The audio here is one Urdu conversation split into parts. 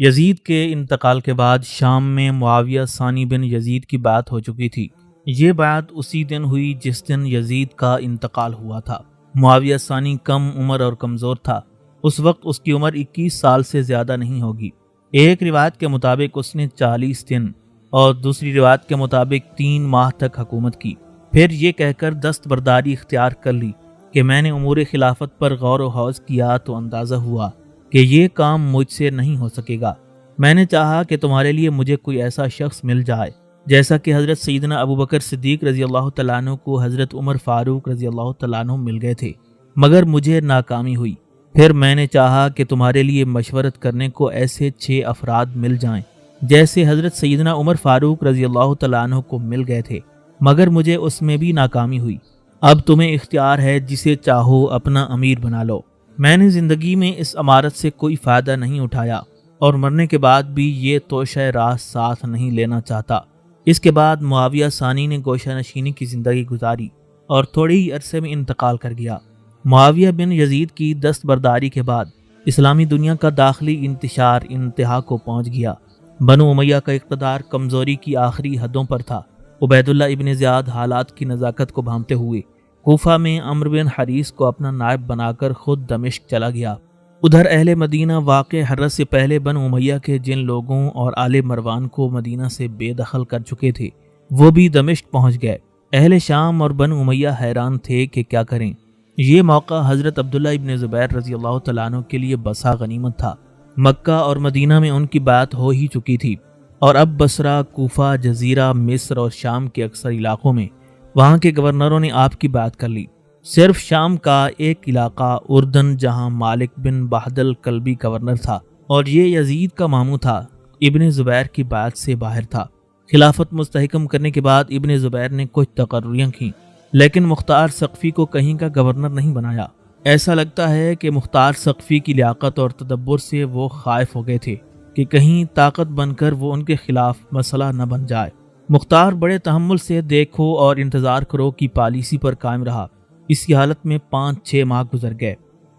یزید کے انتقال کے بعد شام میں معاویہ ثانی بن یزید کی بیعت ہو چکی تھی۔ یہ بیعت اسی دن ہوئی جس دن یزید کا انتقال ہوا تھا۔ معاویہ ثانی کم عمر اور کمزور تھا۔ اس وقت اس کی عمر 21 سال سے زیادہ نہیں ہوگی۔ ایک روایت کے مطابق اس نے 40 دن اور دوسری روایت کے مطابق 3 ماہ تک حکومت کی، پھر یہ کہہ کر دستبرداری اختیار کر لی کہ میں نے امور خلافت پر غور و خوض کیا تو اندازہ ہوا کہ یہ کام مجھ سے نہیں ہو سکے گا۔ میں نے چاہا کہ تمہارے لیے مجھے کوئی ایسا شخص مل جائے جیسا کہ حضرت سیدنا ابو بکر صدیق رضی اللہ تعالیٰ عنہ کو حضرت عمر فاروق رضی اللہ تعالیٰ عنہ مل گئے تھے، مگر مجھے ناکامی ہوئی۔ پھر میں نے چاہا کہ تمہارے لیے مشورت کرنے کو ایسے 6 افراد مل جائیں جیسے حضرت سیدنا عمر فاروق رضی اللہ تعالیٰ عنہ کو مل گئے تھے، مگر مجھے اس میں بھی ناکامی ہوئی۔ اب تمہیں اختیار ہے، جسے چاہو اپنا امیر بنا لو۔ میں نے زندگی میں اس امارت سے کوئی فائدہ نہیں اٹھایا اور مرنے کے بعد بھی یہ توشہ راہ ساتھ نہیں لینا چاہتا۔ اس کے بعد معاویہ ثانی نے گوشہ نشینی کی زندگی گزاری اور تھوڑے ہی عرصے میں انتقال کر گیا۔ معاویہ بن یزید کی دستبرداری کے بعد اسلامی دنیا کا داخلی انتشار انتہا کو پہنچ گیا۔ بنو امیہ کا اقتدار کمزوری کی آخری حدوں پر تھا۔ عبید اللہ ابن زیاد حالات کی نزاکت کو بھانپتے ہوئے کوفہ میں عمرو بن حریث کو اپنا نائب بنا کر خود دمشق چلا گیا۔ ادھر اہل مدینہ واقع حرت سے پہلے بنو امیہ کے جن لوگوں اور آل مروان کو مدینہ سے بے دخل کر چکے تھے وہ بھی دمشق پہنچ گئے۔ اہل شام اور بنو امیہ حیران تھے کہ کیا کریں۔ یہ موقع حضرت عبداللہ ابن زبیر رضی اللہ تعالیٰ عنہ کے لیے بسا غنیمت تھا۔ مکہ اور مدینہ میں ان کی بیعت ہو ہی چکی تھی اور اب بصرہ، کوفہ، جزیرہ، مصر اور شام کے اکثر علاقوں میں وہاں کے گورنروں نے آپ کی بیعت کر لی۔ صرف شام کا ایک علاقہ اردن، جہاں مالک بن بہدل کلبی گورنر تھا اور یہ یزید کا ماموں تھا، ابن زبیر کی بیعت سے باہر تھا۔ خلافت مستحکم کرنے کے بعد ابن زبیر نے کچھ تقرریاں کیں، لیکن مختار ثقفی کو کہیں کا گورنر نہیں بنایا۔ ایسا لگتا ہے کہ مختار ثقفی کی لیاقت اور تدبر سے وہ خائف ہو گئے تھے کہ کہیں طاقت بن کر وہ ان کے خلاف مسئلہ نہ بن جائے۔ مختار بڑے تحمل سے دیکھو اور انتظار کرو کی پالیسی پر قائم رہا۔ اس کی حالت میں 5-6 ماہ گزر گئے۔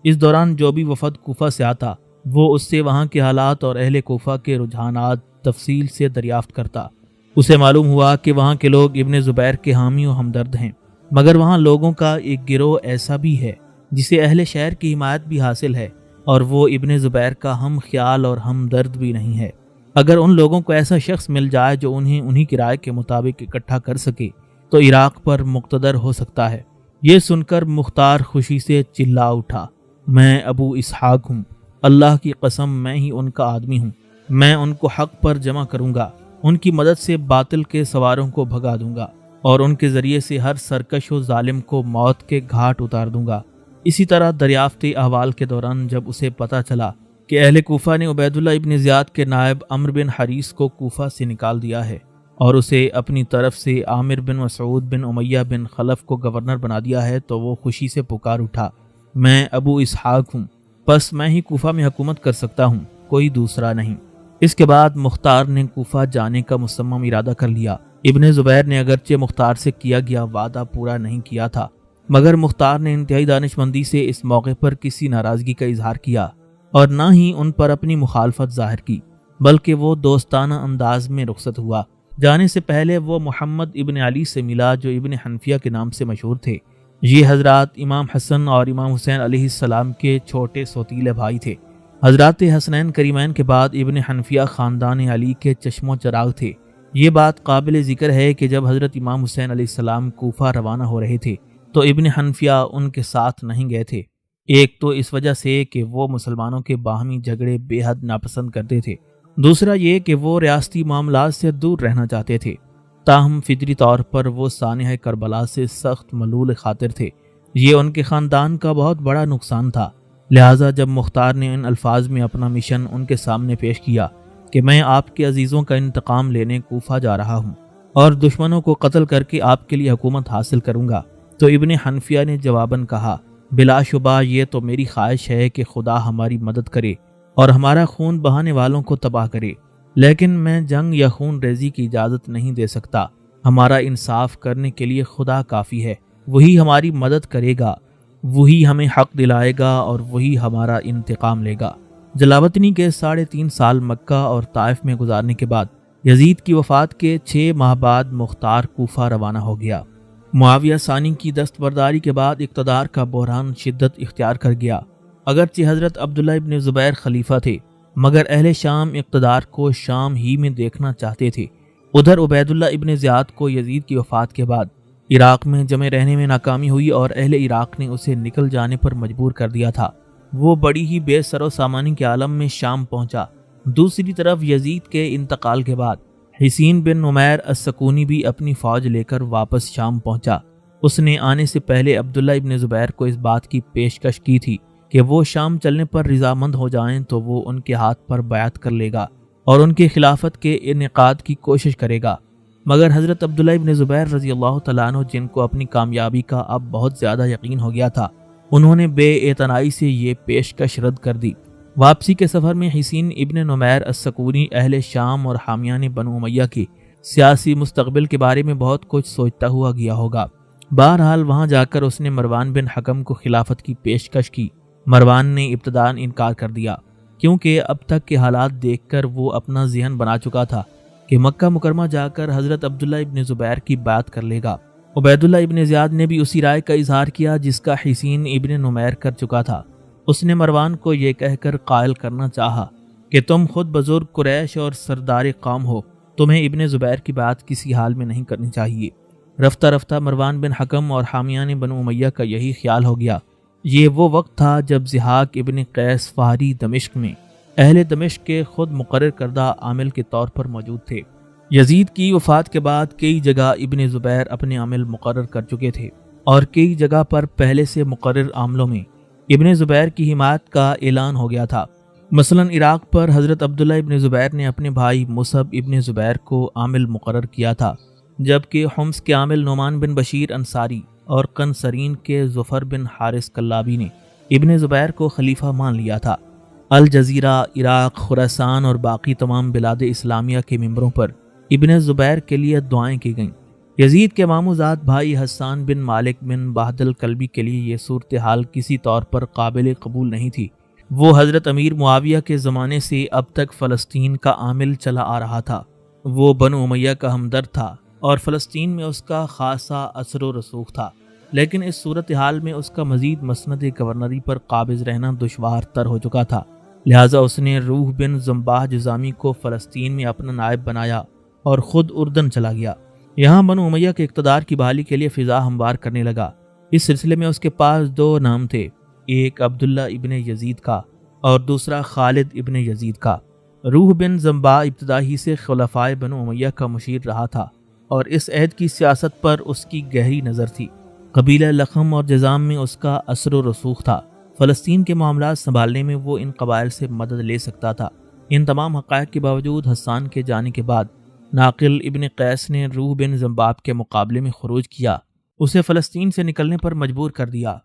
اس دوران جو بھی وفد کوفہ سے آتا وہ اس سے وہاں کے حالات اور اہل کوفہ کے رجحانات تفصیل سے دریافت کرتا۔ اسے معلوم ہوا کہ وہاں کے لوگ ابن زبیر کے حامی و ہمدرد ہیں، مگر وہاں لوگوں کا ایک گروہ ایسا بھی ہے جسے اہل شہر کی حمایت بھی حاصل ہے اور وہ ابن زبیر کا ہم خیال اور ہمدرد بھی نہیں ہے۔ اگر ان لوگوں کو ایسا شخص مل جائے جو انہیں کی رائے کے مطابق اکٹھا کر سکے تو عراق پر مقتدر ہو سکتا ہے۔ یہ سن کر مختار خوشی سے چلا اٹھا، میں ابو اسحاق ہوں، اللہ کی قسم میں ہی ان کا آدمی ہوں۔ میں ان کو حق پر جمع کروں گا، ان کی مدد سے باطل کے سواروں کو بھگا دوں گا اور ان کے ذریعے سے ہر سرکش و ظالم کو موت کے گھاٹ اتار دوں گا۔ اسی طرح دریافت احوال کے دوران جب اسے پتہ چلا کہ اہل کوفہ نے عبید اللہ ابن زیاد کے نائب عمرو بن حریث کو کوفہ سے نکال دیا ہے اور اسے اپنی طرف سے عامر بن مسعود بن امیہ بن خلف کو گورنر بنا دیا ہے تو وہ خوشی سے پکار اٹھا، میں ابو اسحاق ہوں، بس میں ہی کوفہ میں حکومت کر سکتا ہوں، کوئی دوسرا نہیں۔ اس کے بعد مختار نے کوفہ جانے کا مصمم ارادہ کر لیا۔ ابن زبیر نے اگرچہ مختار سے کیا گیا وعدہ پورا نہیں کیا تھا، مگر مختار نے انتہائی دانش مندی سے اس موقع پر کسی ناراضگی کا اظہار کیا اور نہ ہی ان پر اپنی مخالفت ظاہر کی، بلکہ وہ دوستانہ انداز میں رخصت ہوا۔ جانے سے پہلے وہ محمد ابن علی سے ملا جو ابن حنفیہ کے نام سے مشہور تھے۔ یہ حضرات امام حسن اور امام حسین علیہ السلام کے چھوٹے سوتیلے بھائی تھے۔ حضرات حسنین کریمین کے بعد ابن حنفیہ خاندان علی کے چشم و چراغ تھے۔ یہ بات قابل ذکر ہے کہ جب حضرت امام حسین علیہ السلام کوفہ روانہ ہو رہے تھے تو ابن حنفیہ ان کے ساتھ نہیں گئے تھے۔ ایک تو اس وجہ سے کہ وہ مسلمانوں کے باہمی جھگڑے بے حد ناپسند کرتے تھے، دوسرا یہ کہ وہ ریاستی معاملات سے دور رہنا چاہتے تھے۔ تاہم فطری طور پر وہ سانحہ کربلا سے سخت ملول خاطر تھے۔ یہ ان کے خاندان کا بہت بڑا نقصان تھا۔ لہٰذا جب مختار نے ان الفاظ میں اپنا مشن ان کے سامنے پیش کیا کہ میں آپ کے عزیزوں کا انتقام لینے کوفہ جا رہا ہوں اور دشمنوں کو قتل کر کے آپ کے لیے حکومت حاصل کروں گا، تو ابن حنفیہ نے جواباً کہا، بلا شبہ یہ تو میری خواہش ہے کہ خدا ہماری مدد کرے اور ہمارا خون بہانے والوں کو تباہ کرے، لیکن میں جنگ یا خون ریزی کی اجازت نہیں دے سکتا۔ ہمارا انصاف کرنے کے لیے خدا کافی ہے، وہی ہماری مدد کرے گا، وہی ہمیں حق دلائے گا اور وہی ہمارا انتقام لے گا۔ جلاوطنی کے 3.5 سال مکہ اور طائف میں گزارنے کے بعد یزید کی وفات کے 6 ماہ بعد مختار کوفہ روانہ ہو گیا۔ معاویہ ثانی کی دستبرداری کے بعد اقتدار کا بحران شدت اختیار کر گیا۔ اگرچہ حضرت عبداللہ ابن زبیر خلیفہ تھے، مگر اہل شام اقتدار کو شام ہی میں دیکھنا چاہتے تھے۔ ادھر عبید اللہ ابن زیاد کو یزید کی وفات کے بعد عراق میں جمع رہنے میں ناکامی ہوئی اور اہل عراق نے اسے نکل جانے پر مجبور کر دیا تھا۔ وہ بڑی ہی بے سر و سامانی کے عالم میں شام پہنچا۔ دوسری طرف یزید کے انتقال کے بعد حسین بن نمیر السکونی بھی اپنی فوج لے کر واپس شام پہنچا۔ اس نے آنے سے پہلے عبداللہ ابن زبیر کو اس بات کی پیشکش کی تھی کہ وہ شام چلنے پر رضامند ہو جائیں تو وہ ان کے ہاتھ پر بیعت کر لے گا اور ان کے خلافت کے انعقاد کی کوشش کرے گا، مگر حضرت عبداللہ ابن زبیر رضی اللہ تعالیٰ عنہ، جن کو اپنی کامیابی کا اب بہت زیادہ یقین ہو گیا تھا، انہوں نے بے اعتنائی سے یہ پیشکش رد کر دی۔ واپسی کے سفر میں حسین ابن نمیر السکونی اہل شام اور حامیان بنو امیہ کے سیاسی مستقبل کے بارے میں بہت کچھ سوچتا ہوا گیا ہوگا۔ بہرحال وہاں جا کر اس نے مروان بن حکم کو خلافت کی پیشکش کی۔ مروان نے ابتداءً انکار کر دیا، کیونکہ اب تک کے حالات دیکھ کر وہ اپنا ذہن بنا چکا تھا کہ مکہ مکرمہ جا کر حضرت عبداللہ ابن زبیر کی بات کر لے گا۔ عبید اللہ ابن زیاد نے بھی اسی رائے کا اظہار کیا جس کا حسین ابن نمیر کر چکا تھا۔ اس نے مروان کو یہ کہہ کر قائل کرنا چاہا کہ تم خود بزرگ قریش اور سردار قوم ہو، تمہیں ابن زبیر کی بات کسی حال میں نہیں کرنی چاہیے۔ رفتہ رفتہ مروان بن حکم اور حامیان بنو امیہ کا یہی خیال ہو گیا۔ یہ وہ وقت تھا جب ضحاک ابن قیس فہری دمشق میں اہل دمشق کے خود مقرر کردہ عامل کے طور پر موجود تھے۔ یزید کی وفات کے بعد کئی جگہ ابن زبیر اپنے عامل مقرر کر چکے تھے اور کئی جگہ پر پہلے سے مقرر عاملوں میں ابن زبیر کی حمایت کا اعلان ہو گیا تھا۔ مثلا عراق پر حضرت عبداللہ ابن زبیر نے اپنے بھائی مصعب ابن زبیر کو عامل مقرر کیا تھا، جبکہ حمص کے عامل نعمان بن بشیر انصاری اور قنسرین کے ظفر بن حارث کلابی نے ابن زبیر کو خلیفہ مان لیا تھا۔ الجزیرہ، عراق، خراسان اور باقی تمام بلاد اسلامیہ کے ممبروں پر ابن زبیر کے لیے دعائیں کی گئیں۔ یزید کے ماموزاد بھائی حسان بن مالک بن بہد الکلبی کے لیے یہ صورتحال کسی طور پر قابل قبول نہیں تھی۔ وہ حضرت امیر معاویہ کے زمانے سے اب تک فلسطین کا عامل چلا آ رہا تھا۔ وہ بنو امیہ کا ہمدرد تھا اور فلسطین میں اس کا خاصا اثر و رسوخ تھا، لیکن اس صورتحال میں اس کا مزید مسند گورنری پر قابض رہنا دشوار تر ہو چکا تھا۔ لہٰذا اس نے روح بن زمباہ جزامی کو فلسطین میں اپنا نائب بنایا اور خود اردن چلا گیا۔ یہاں بنو امیہ کے اقتدار کی بحالی کے لیے فضا ہموار کرنے لگا۔ اس سلسلے میں اس کے پاس 2 نام تھے، ایک عبداللہ ابن یزید کا اور دوسرا خالد ابن یزید کا۔ روح بن زمباہ ابتدا ہی سے خلفائے بنو امیہ کا مشیر رہا تھا اور اس عہد کی سیاست پر اس کی گہری نظر تھی۔ قبیلہ لخم اور جذام میں اس کا اثر و رسوخ تھا۔ فلسطین کے معاملات سنبھالنے میں وہ ان قبائل سے مدد لے سکتا تھا۔ ان تمام حقائق کے باوجود حسان کے جانے کے بعد ناقل ابن قیس نے روح بن زمباب کے مقابلے میں خروج کیا، اسے فلسطین سے نکلنے پر مجبور کر دیا۔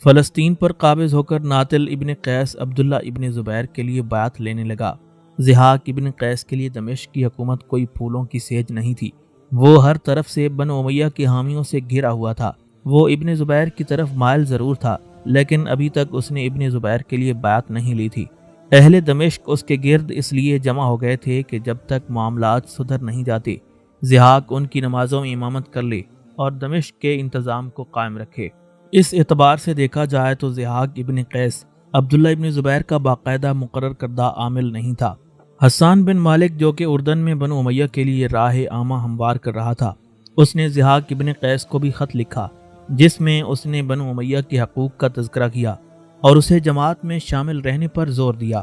فلسطین پر قابض ہو کر ناطل ابن قیس عبداللہ ابن زبیر کے لیے بیعت لینے لگا۔ ضحاک ابن قیس کے لیے دمشق کی حکومت کوئی پھولوں کی سیج نہیں تھی۔ وہ ہر طرف سے بنو امیہ کے حامیوں سے گھرا ہوا تھا۔ وہ ابن زبیر کی طرف مائل ضرور تھا، لیکن ابھی تک اس نے ابن زبیر کے لیے بیعت نہیں لی تھی۔ اہل دمشق اس کے گرد اس لیے جمع ہو گئے تھے کہ جب تک معاملات سدھر نہیں جاتے، ضحاک ان کی نمازوں میں امامت کر لے اور دمشق کے انتظام کو قائم رکھے۔ اس اعتبار سے دیکھا جائے تو ضحاک ابن قیس عبداللہ ابن زبیر کا باقاعدہ مقرر کردہ عامل نہیں تھا۔ حسان بن مالک، جو کہ اردن میں بنو امیہ کے لیے راہ عامہ ہموار کر رہا تھا، اس نے ضحاک ابن قیس کو بھی خط لکھا جس میں اس نے بنو امیہ کے حقوق کا تذکرہ کیا اور اسے جماعت میں شامل رہنے پر زور دیا۔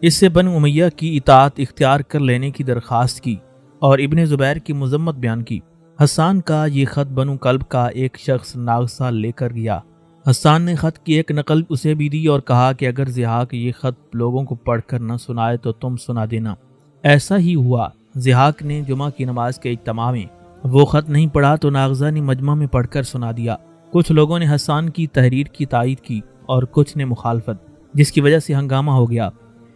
اس سے بنو امیہ کی اطاعت اختیار کر لینے کی درخواست کی اور ابن زبیر کی مذمت بیان کی۔ حسان کا یہ خط بنو کلب کا ایک شخص ناغسا لے کر گیا۔ حسان نے خط کی ایک نقل اسے بھی دی اور کہا کہ اگر ضحاک یہ خط لوگوں کو پڑھ کر نہ سنائے تو تم سنا دینا۔ ایسا ہی ہوا۔ ضحاک نے جمعہ کی نماز کے اجتماع میں وہ خط نہیں پڑھا تو ناغزہ نے مجمع میں پڑھ کر سنا دیا۔ کچھ لوگوں نے حسان کی تحریر کی تائید کی اور کچھ نے مخالفت، جس کی وجہ سے ہنگامہ ہو گیا۔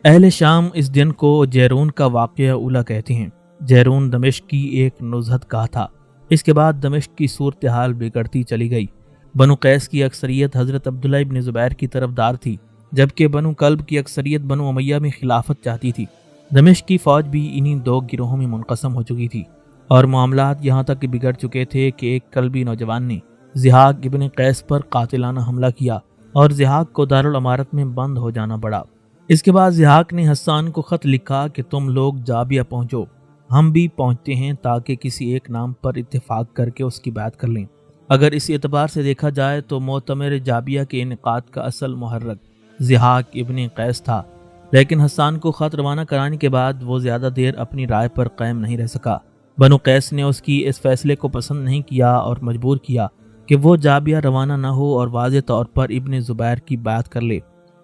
اہل شام اس دن کو جیرون کا واقعہ اولا کہتے ہیں۔ جیرون دمشق کی ایک نزہت گاہ تھا۔ اس کے بعد دمشق کی صورتحال بگڑتی چلی گئی۔ بنو قیس کی اکثریت حضرت عبداللہ ابن زبیر کی طرفدار تھی جبکہ بنو کلب کی اکثریت بنو امیہ میں خلافت چاہتی تھی۔ دمشق کی فوج بھی انہی دو گروہوں میں منقسم ہو چکی تھی اور معاملات یہاں تک بگڑ چکے تھے کہ ایک کلبی نوجوان نے ضحاک ابن قیس پر قاتلانہ حملہ کیا اور ضحاک کو دارالامارت میں بند ہو جانا پڑا۔ اس کے بعد ضحاک نے حسان کو خط لکھا کہ تم لوگ جابیہ پہنچو، ہم بھی پہنچتے ہیں تاکہ کسی ایک نام پر اتفاق کر کے اس کی بیعت کر لیں۔ اگر اس اعتبار سے دیکھا جائے تو معتمر جابیہ کے انعقاد کا اصل محرک ضحاک ابن قیس تھا، لیکن حسان کو خط روانہ کرانے کے بعد وہ زیادہ دیر اپنی رائے پر قائم نہیں رہ سکا۔ بنو قیس نے اس کی اس فیصلے کو پسند نہیں کیا اور مجبور کیا کہ وہ جابیہ روانہ نہ ہو اور واضح طور پر ابن زبیر کی بیعت کر لے۔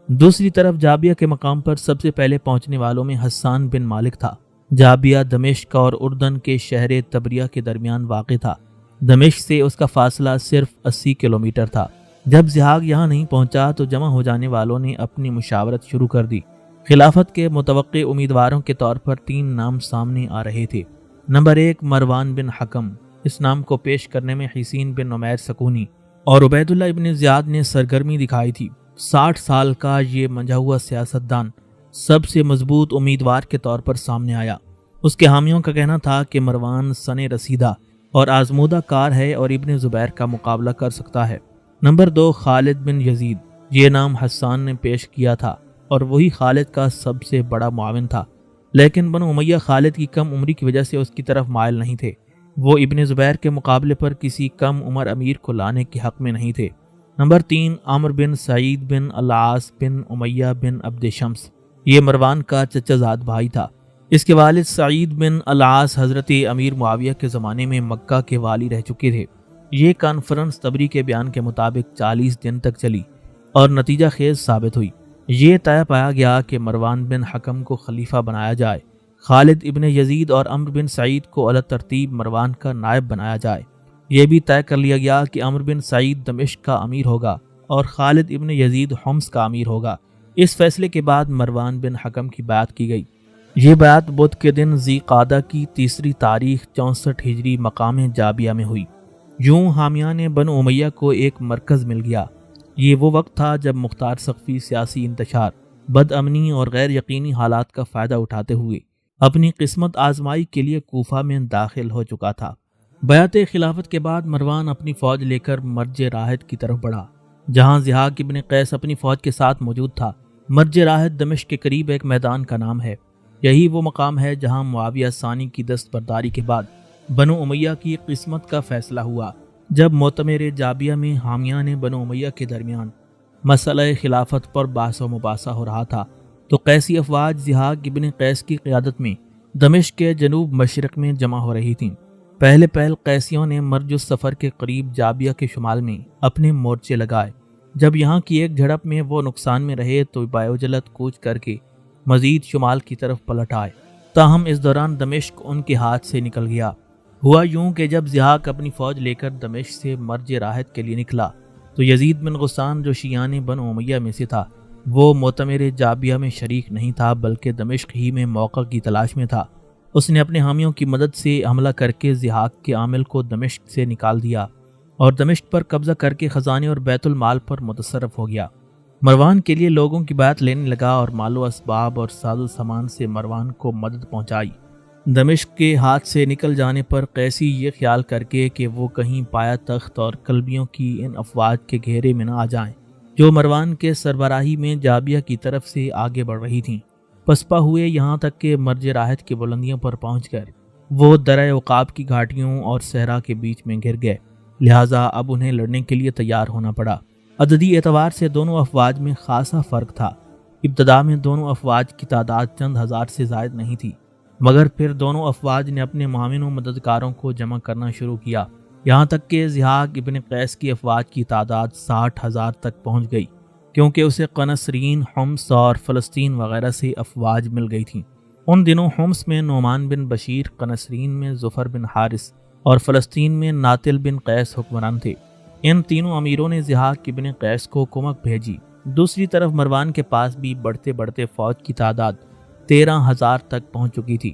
دوسری طرف جابیہ کے مقام پر سب سے پہلے پہنچنے والوں میں حسان بن مالک تھا۔ جابیہ دمشق اور اردن کے شہر تبریہ کے درمیان واقع تھا۔ دمشق سے اس کا فاصلہ صرف 80 کلومیٹر تھا۔ جب ضحاک یہاں نہیں پہنچا تو جمع ہو جانے والوں نے اپنی مشاورت شروع کر دی۔ خلافت کے متوقع امیدواروں کے طور پر 3 نام سامنے آ رہے تھے۔ نمبر 1 مروان بن حکم، اس نام کو پیش کرنے میں حسین بن نمیر سکونی اور عبید اللہ ابن زیاد نے سرگرمی دکھائی تھی۔ 60 سال کا یہ منجھا ہوا سیاستدان سب سے مضبوط امیدوار کے طور پر سامنے آیا۔ اس کے حامیوں کا کہنا تھا کہ مروان سن رسیدہ اور آزمودہ کار ہے اور ابن زبیر کا مقابلہ کر سکتا ہے۔ نمبر 2 خالد بن یزید، یہ نام حسان نے پیش کیا تھا اور وہی خالد کا سب سے بڑا معاون تھا، لیکن بنو امیہ خالد کی کم عمری کی وجہ سے اس کی طرف مائل نہیں تھے۔ وہ ابن زبیر کے مقابلے پر کسی کم عمر امیر کو لانے کے حق میں نہیں تھے۔ نمبر 3 عمرو بن سعید بن العاص بن امیہ بن عبد شمس، یہ مروان کا چچا زاد بھائی تھا۔ اس کے والد سعید بن العاص حضرت امیر معاویہ کے زمانے میں مکہ کے والی رہ چکے تھے۔ یہ کانفرنس تبری کے بیان کے مطابق 40 دن تک چلی اور نتیجہ خیز ثابت ہوئی۔ یہ طے پایا گیا کہ مروان بن حکم کو خلیفہ بنایا جائے، خالد ابن یزید اور عمرو بن سعید کو اعلیٰ ترتیب مروان کا نائب بنایا جائے۔ یہ بھی طے کر لیا گیا کہ عمرو بن سعید دمشق کا امیر ہوگا اور خالد ابن یزید حمص کا امیر ہوگا۔ اس فیصلے کے بعد مروان بن حکم کی بیعت کی گئی۔ یہ بیعت بدھ کے دن ذی قعدہ کی 3 تاریخ 64 ہجری مقام جابیہ میں ہوئی۔ یوں حامیان بنو امیہ کو ایک مرکز مل گیا۔ یہ وہ وقت تھا جب مختار سقفی سیاسی انتشار، بد امنی اور غیر یقینی حالات کا فائدہ اٹھاتے ہوئے اپنی قسمت آزمائی کے لیے کوفہ میں داخل ہو چکا تھا۔ بیعت خلافت کے بعد مروان اپنی فوج لے کر مرج راحت کی طرف بڑھا، جہاں ضحاک ابن قیس اپنی فوج کے ساتھ موجود تھا۔ مرج راحت دمشق کے قریب ایک میدان کا نام ہے۔ یہی وہ مقام ہے جہاں معاویہ ثانی کی دستبرداری کے بعد بنو امیہ کی قسمت کا فیصلہ ہوا۔ جب معتمر جابیہ میں حامیان بنو امیہ کے درمیان مسئلہ خلافت پر بحث و مباحثہ ہو رہا تھا تو قیسی افواج ضحاک ابن قیس کی قیادت میں دمشق کے جنوب مشرق میں جمع ہو رہی تھیں۔ پہلے قیسیوں نے مرج السفر کے قریب جابیہ کے شمال میں اپنے مورچے لگائے۔ جب یہاں کی ایک جھڑپ میں وہ نقصان میں رہے تو بایوجلت کوچ کر کے مزید شمال کی طرف پلٹ آئے، تاہم اس دوران دمشق ان کے ہاتھ سے نکل گیا۔ ہوا یوں کہ جب ضحاک اپنی فوج لے کر دمشق سے مرج راحت کے لیے نکلا تو یزید بن غسان جو شیعان بنو امیہ میں سے تھا، وہ معتمر جابیہ میں شریک نہیں تھا بلکہ دمشق ہی میں موقع کی تلاش میں تھا۔ اس نے اپنے حامیوں کی مدد سے حملہ کر کے ضحاک کے عامل کو دمشق سے نکال دیا اور دمشق پر قبضہ کر کے خزانے اور بیت المال پر متصرف ہو گیا۔ مروان کے لیے لوگوں کی بیعت لینے لگا اور مال و اسباب اور ساز و سامان سے مروان کو مدد پہنچائی۔ دمشق کے ہاتھ سے نکل جانے پر قیسی یہ خیال کر کے کہ وہ کہیں پایا تخت اور کلبیوں کی ان افواج کے گھیرے میں نہ آ جائیں جو مروان کے سربراہی میں جابیہ کی طرف سے آگے بڑھ رہی تھیں، پسپا ہوئے یہاں تک کہ مرج راحت کی بلندیوں پر پہنچ کر وہ درہ عقاب کی گھاٹیوں اور صحرا کے بیچ میں گر گئے، لہٰذا اب انہیں لڑنے کے لیے تیار ہونا پڑا۔ عددی اعتبار سے دونوں افواج میں خاصا فرق تھا۔ ابتدا میں دونوں افواج کی تعداد چند ہزار سے زائد نہیں تھی، مگر پھر دونوں افواج نے اپنے معاون و مددگاروں کو جمع کرنا شروع کیا، یہاں تک کہ ضحاک ابن قیس کی افواج کی تعداد 60,000 تک پہنچ گئی، کیونکہ اسے قنسرین، حمص اور فلسطین وغیرہ سے افواج مل گئی تھیں۔ ان دنوں حمص میں نعمان بن بشیر، قنسرین میں ظفر بن حارث اور فلسطین میں ناتل بن قیس حکمران تھے۔ ان تینوں امیروں نے ضحاک ابن قیس کو کمک بھیجی۔ دوسری طرف مروان کے پاس بھی بڑھتے بڑھتے فوج کی تعداد 13,000 تک پہنچ چکی تھی۔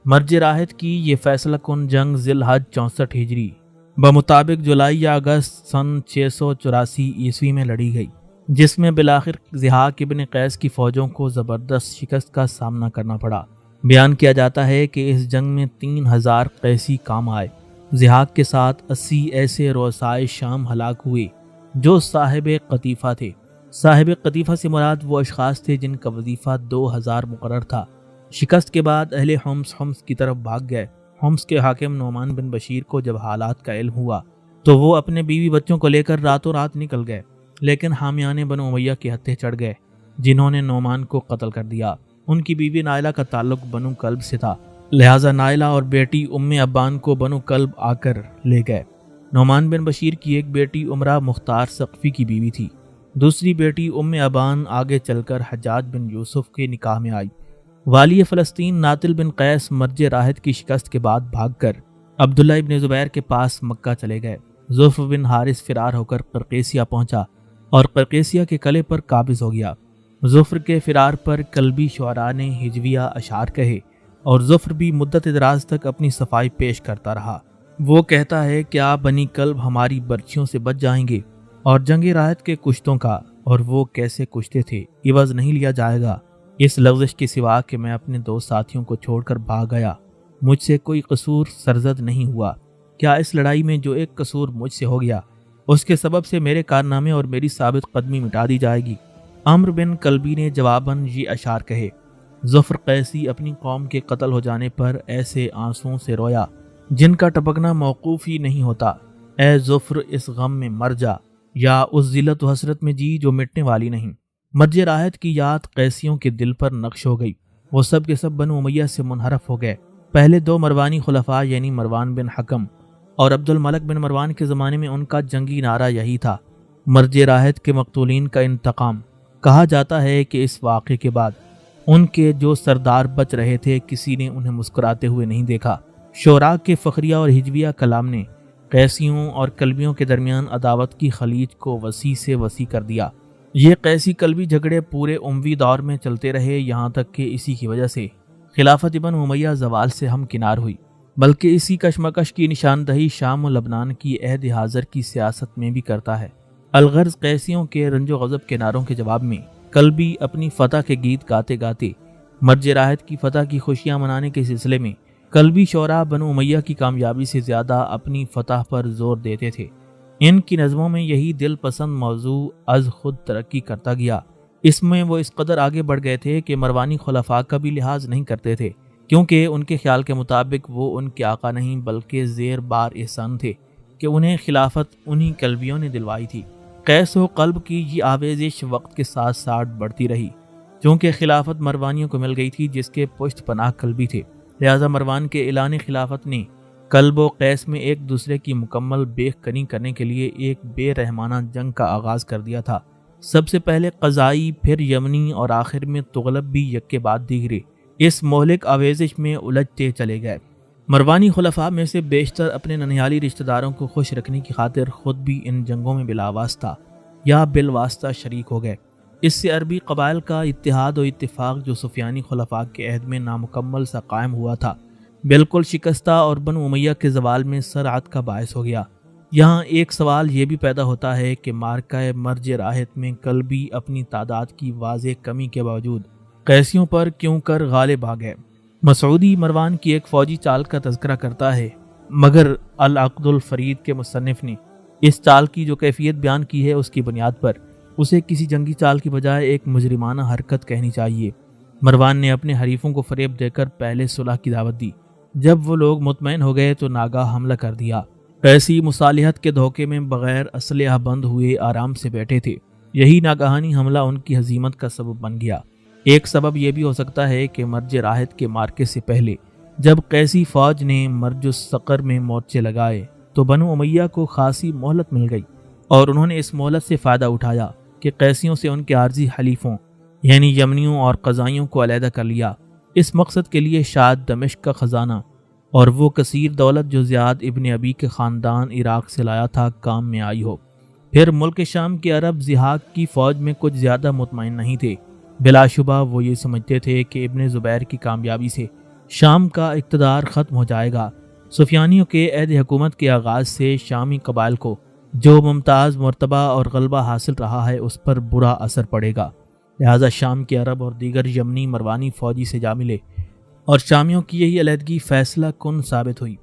مرج راحت کی یہ فیصلہ کن جنگ ذی الحج 64 ہجری بمطابق جولائی یا اگست سن 684 عیسوی میں لڑی گئی۔ جس میں بالآخر ضحاک ابن قیس کی فوجوں کو زبردست شکست کا سامنا کرنا پڑا۔ بیان کیا جاتا ہے کہ اس جنگ میں 3000 قیسی کام آئے۔ ضحاک کے ساتھ 80 ایسے رؤسائے شام ہلاک ہوئے جو صاحب قطیفہ تھے۔ صاحب قطیفہ سے مراد وہ اشخاص تھے جن کا وظیفہ 2000 مقرر تھا۔ شکست کے بعد اہل حمص کی طرف بھاگ گئے۔ حمص کے حاکم نعمان بن بشیر کو جب حالات کا علم ہوا تو وہ اپنے بیوی بچوں کو لے کر راتوں رات نکل گئے، لیکن حامیان بنو امیہ کے ہتھے چڑھ گئے جنہوں نے نعمان کو قتل کر دیا۔ ان کی بیوی نائلہ کا تعلق بنو کلب سے تھا، لہٰذا نائلہ اور بیٹی ام ابان کو بنو کلب آ کر لے گئے۔ نعمان بن بشیر کی ایک بیٹی عمرہ مختار ثقفی کی بیوی تھی، دوسری بیٹی ام ابان آگے چل کر حجاج بن یوسف کے نکاح میں آئی۔ والی فلسطین ناطل بن قیس مرج راحت کی شکست کے بعد بھاگ کر عبداللہ ابن زبیر کے پاس مکہ چلے گئے۔ ظفر بن حارث فرار ہو کر قرقیسیہ پہنچا اور قرقیسیہ کے قلعے پر قابض ہو گیا۔ ظفر کے فرار پر کلبی شعراء نے ہجویہ اشعار کہے اور ظفر بھی مدت دراز تک اپنی صفائی پیش کرتا رہا۔ وہ کہتا ہے کہ آپ بنی کلب ہماری برچھیوں سے بچ جائیں گے اور جنگ راحت کے کشتوں کا اور وہ کیسے کشتے تھے عوض نہیں لیا جائے گا۔ اس لغزش کے سوا کہ میں اپنے 2 ساتھیوں کو چھوڑ کر بھاگ گیا، مجھ سے کوئی قصور سرزد نہیں ہوا۔ کیا اس لڑائی میں جو ایک قصور مجھ سے ہو گیا اس کے سبب سے میرے کارنامے اور میری ثابت قدمی مٹا دی جائے گی؟ عمرو بن کلبی نے جواباً یہ اشعار کہے۔ ظفر قیسی اپنی قوم کے قتل ہو جانے پر ایسے آنسوؤں سے رویا جن کا ٹپکنا موقوف ہی نہیں ہوتا۔ اے ظفر اس غم میں مر جا، یا اس ذلت و حسرت میں جی جو مٹنے والی نہیں۔ مرج راحت کی یاد قیسیوں کے دل پر نقش ہو گئی، وہ سب کے سب بنو امیہ سے منحرف ہو گئے۔ پہلے 2 مروانی خلفاء یعنی مروان بن حکم اور عبد الملک بن مروان کے زمانے میں ان کا جنگی نعرہ یہی تھا، مرج راحت کے مقتولین کا انتقام۔ کہا جاتا ہے کہ اس واقعے کے بعد ان کے جو سردار بچ رہے تھے کسی نے انہیں مسکراتے ہوئے نہیں دیکھا۔ شعراء کے فخریہ اور ہجویہ کلام نے قیسیوں اور کلبیوں کے درمیان عداوت کی خلیج کو وسیع سے وسیع کر دیا۔ یہ قیسی کلبی جھگڑے پورے اموی دور میں چلتے رہے، یہاں تک کہ اسی کی وجہ سے خلافت ابن امیہ زوال سے ہمکنار ہوئی، بلکہ اسی کشمکش کی نشاندہی شام و لبنان کی عہد حاضر کی سیاست میں بھی کرتا ہے۔ الغرض قیسیوں کے رنج و غضب کے نعروں کے جواب میں کلبی اپنی فتح کے گیت گاتے گاتے مرج راحت کی فتح کی خوشیاں منانے کے سلسلے میں کلبی شعراء بنو امیہ کی کامیابی سے زیادہ اپنی فتح پر زور دیتے تھے۔ ان کی نظموں میں یہی دل پسند موضوع از خود ترقی کرتا گیا۔ اس میں وہ اس قدر آگے بڑھ گئے تھے کہ مروانی خلفاء کا بھی لحاظ نہیں کرتے تھے، کیونکہ ان کے خیال کے مطابق وہ ان کے آقا نہیں بلکہ زیر بار احسان تھے کہ انہیں خلافت انہی کلبیوں نے دلوائی تھی۔ قیس و قلب کی یہ آویزش وقت کے ساتھ ساتھ بڑھتی رہی، چونکہ خلافت مروانیوں کو مل گئی تھی جس کے پشت پناہ کلبی تھے، لہذا مروان کے اعلان خلافت نے کلب و قیس میں ایک دوسرے کی مکمل بیخ کنی کرنے کے لیے ایک بے رحمانہ جنگ کا آغاز کر دیا تھا۔ سب سے پہلے قضائی، پھر یمنی اور آخر میں تغلب بھی یک کے بعد دیگرے اس مہلک آویزش میں الجھتے چلے گئے۔ مروانی خلفاء میں سے بیشتر اپنے ننھیالی رشتہ داروں کو خوش رکھنے کی خاطر خود بھی ان جنگوں میں بلا واسطہ یا بالواسطہ شریک ہو گئے۔ اس سے عربی قبائل کا اتحاد و اتفاق جو سفیانی خلفاء کے عہد میں نامکمل سا قائم ہوا تھا بالکل شکستہ اور بنو امیہ کے زوال میں سرعت کا باعث ہو گیا۔ یہاں ایک سوال یہ بھی پیدا ہوتا ہے کہ مارکہ مرج راحت میں کلبی اپنی تعداد کی واضح کمی کے باوجود قیسیوں پر کیوں کر غالب آ گئے؟ مسعودی مروان کی ایک فوجی چال کا تذکرہ کرتا ہے، مگر العقد الفرید کے مصنف نے اس چال کی جو کیفیت بیان کی ہے اس کی بنیاد پر اسے کسی جنگی چال کی بجائے ایک مجرمانہ حرکت کہنی چاہیے۔ مروان نے اپنے حریفوں کو فریب دے کر پہلے صلح کی دعوت دی، جب وہ لوگ مطمئن ہو گئے تو ناگاہ حملہ کر دیا۔ قیسی مصالحت کے دھوکے میں بغیر اسلحہ بند ہوئے آرام سے بیٹھے تھے، یہی ناگہانی حملہ ان کی ہزیمت کا سبب بن گیا۔ ایک سبب یہ بھی ہو سکتا ہے کہ مرج راحت کے مارکے سے پہلے جب قیسی فوج نے مرج السقر میں مورچے لگائے تو بنو امیہ کو خاصی مہلت مل گئی اور انہوں نے اس مہلت سے فائدہ اٹھایا کہ قیسیوں سے ان کے عارضی حلیفوں یعنی یمنیوں اور قضائیوں کو علیحدہ کر لیا۔ اس مقصد کے لیے شاید دمشق کا خزانہ اور وہ کثیر دولت جو زیاد ابن ابی کے خاندان عراق سے لایا تھا کام میں آئی ہو۔ پھر ملک شام کے عرب ضحاک کی فوج میں کچھ زیادہ مطمئن نہیں تھے، بلا شبہ وہ یہ سمجھتے تھے کہ ابن زبیر کی کامیابی سے شام کا اقتدار ختم ہو جائے گا۔ سفیانیوں کے عہد حکومت کے آغاز سے شامی قبائل کو جو ممتاز مرتبہ اور غلبہ حاصل رہا ہے اس پر برا اثر پڑے گا، لہذا شام کے عرب اور دیگر یمنی مروانی فوجی سے جا ملے اور شامیوں کی یہی علیحدگی فیصلہ کن ثابت ہوئی۔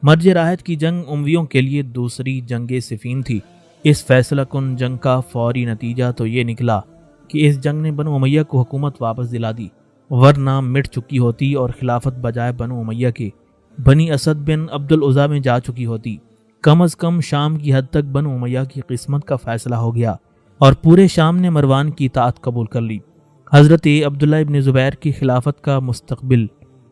مرج راحت کی جنگ امویوں کے لیے دوسری جنگ صفین تھی۔ اس فیصلہ کن جنگ کا فوری نتیجہ تو یہ نکلا کہ اس جنگ نے بنو امیہ کو حکومت واپس دلا دی، ورنہ مٹ چکی ہوتی اور خلافت بجائے بنو امیہ کے بنی اسد بن عبد العزیٰ میں جا چکی ہوتی۔ کم از کم شام کی حد تک بنو امیہ کی قسمت کا فیصلہ ہو گیا اور پورے شام نے مروان کی اطاعت قبول کر لی۔ حضرت عبداللہ ابن زبیر کی خلافت کا مستقبل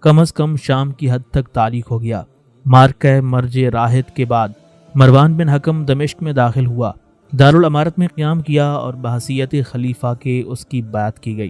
کم از کم شام کی حد تک تاریک ہو گیا۔ مارکہ مرج راحت کے بعد مروان بن حکم دمشق میں داخل ہوا، دارالامارت میں قیام کیا اور بحیثیت خلیفہ کے اس کی بیعت کی گئی۔